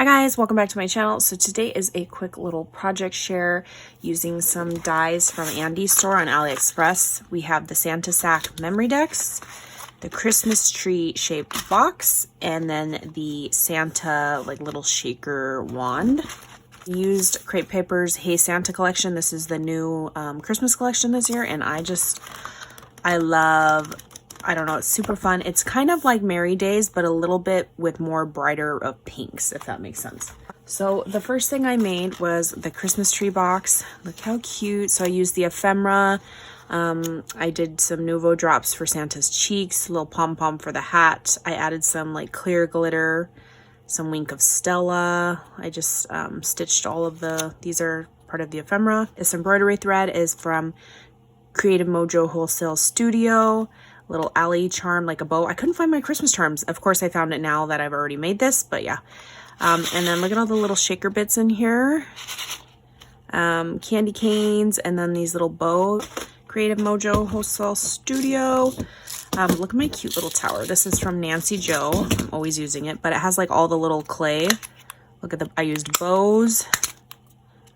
Hi guys, welcome back to my channel. So today is a quick little project share using some dies from Andy's store on AliExpress. We have the Santa Sack memory decks, the Christmas tree shaped box, and then the Santa like little shaker wand. Used Crepe Paper's Hey Santa collection. This is the new Christmas collection this year, and I love, I don't know, it's super fun. It's kind of like Merry Days, but a little bit with more brighter of pinks, if that makes sense. So the first thing I made was the Christmas tree box. Look how cute. So I used the ephemera. I did some Nouveau drops for Santa's cheeks, a little pom-pom for the hat. I added some like clear glitter, some wink of Stella. I just stitched all of these are part of the ephemera. This embroidery thread is from Creative Mojo Wholesale Studio. Little alley charm, like a bow. I couldn't find my Christmas charms. Of course, I found it now that I've already made this, but yeah. And then look at all the little shaker bits in here. Candy canes, and then these little bow. Creative Mojo Wholesale Studio. Look at my cute little tower. This is from Nancy Joe. I'm always using it, but it has like all the little clay. Look at I used bows.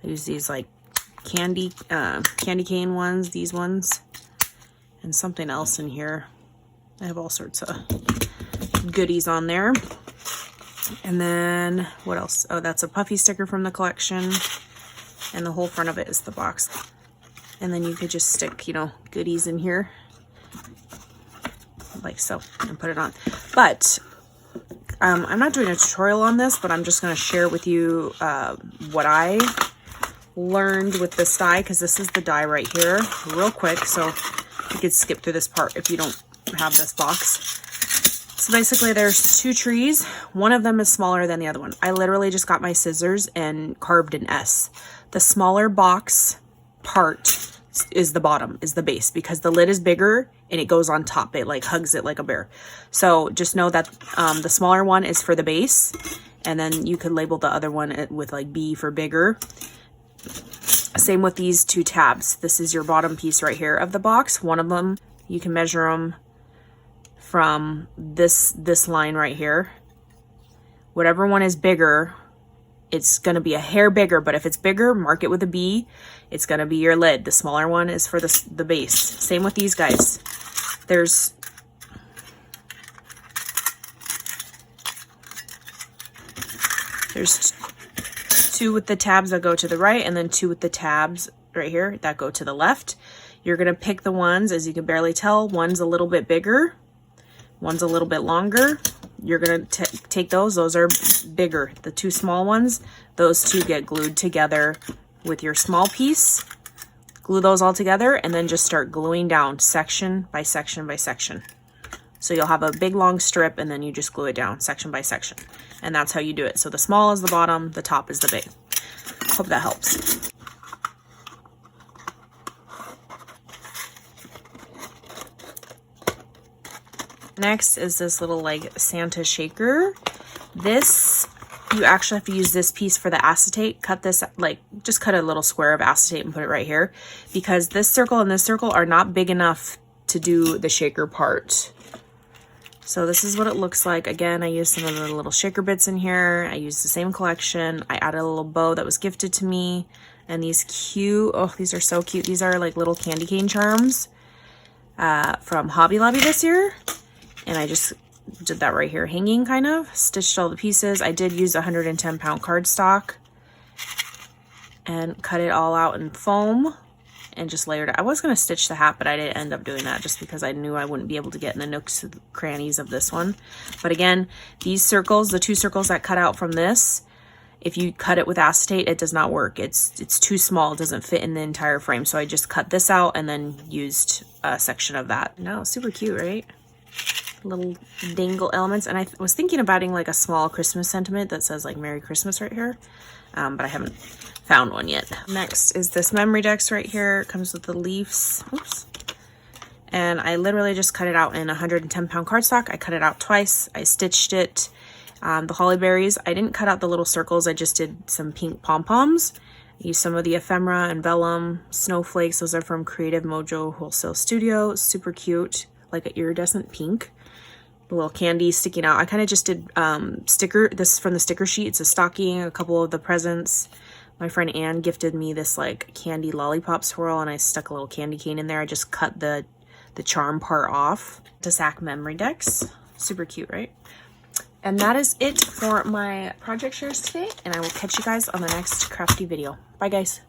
I used these like candy cane ones, these ones. And something else in here. I have all sorts of goodies on there. And then what else? Oh, that's a puffy sticker from the collection. And the whole front of it is the box. And then you could just stick, you know, goodies in here. Like so. And put it on. But I'm not doing a tutorial on this, but I'm just going to share with you what I learned with this die. Because this is the die right here. Real quick. So you could skip through this part if you don't have this box. So basically there's two trees. One of them is smaller than the other one. I literally just got my scissors and carved an S. The smaller box part is the bottom, is the base, because the lid is bigger and it goes on top. It like hugs it like a bear. So just know that the smaller one is for the base, and then you could label the other one with like B for bigger. Same with these two tabs. This is your bottom piece right here of the box. One of them, you can measure them from this line right here. Whatever one is bigger, it's going to be a hair bigger, but if it's bigger, mark it with a B. It's going to be your lid. The smaller one is for the base. Same with these guys. There's two with the tabs that go to the right, and then two with the tabs right here that go to the left. You're going to pick the ones, as you can barely tell, one's a little bit bigger, one's a little bit longer. You're going to take those are bigger. The two small ones, those two get glued together with your small piece. Glue those all together and then just start gluing down section by section by section. So you'll have a big long strip and then you just glue it down section by section. And that's how you do it. So the small is the bottom, the top is the big. Hope that helps. Next is this little like Santa shaker. This, you actually have to use this piece for the acetate. Cut this, like just cut a little square of acetate and put it right here, because this circle and this circle are not big enough to do the shaker part. So this is what it looks like. Again, I used some of the little shaker bits in here. I used the same collection. I added a little bow that was gifted to me. And these cute, oh, these are so cute. These are like little candy cane charms from Hobby Lobby this year. And I just did that right here, hanging kind of. Stitched all the pieces. I did use 110-pound cardstock. And cut it all out in foam. And just layered it. I was going to stitch the hat, but I didn't end up doing that just because I knew I wouldn't be able to get in the nooks and crannies of this one. But again, these circles, the two circles that cut out from this, if you cut it with acetate, it does not work. It's too small. It doesn't fit in the entire frame. So I just cut this out and then used a section of that. No, super cute, right? Little dangle elements. And I was thinking of adding like a small Christmas sentiment that says like Merry Christmas right here. But I haven't found one yet. Next is this memory decks right here. It comes with the leaves. Oops. And I literally just cut it out in 110-pound cardstock. I cut it out twice. I stitched it. The holly berries, I didn't cut out the little circles. I just did some pink pom-poms. I used some of the ephemera and vellum snowflakes. Those are from Creative Mojo Wholesale Studio. Super cute, like an iridescent pink. little candy sticking out. I kind of just did this is from the sticker sheet. It's a stocking, a couple of the presents. My friend Anne gifted me this like candy lollipop swirl, and I stuck a little candy cane in there. I just cut the charm part off. To Sack memory decks. Super cute, right? And that is it for my project shares today, and I will catch you guys on the next crafty video. Bye guys.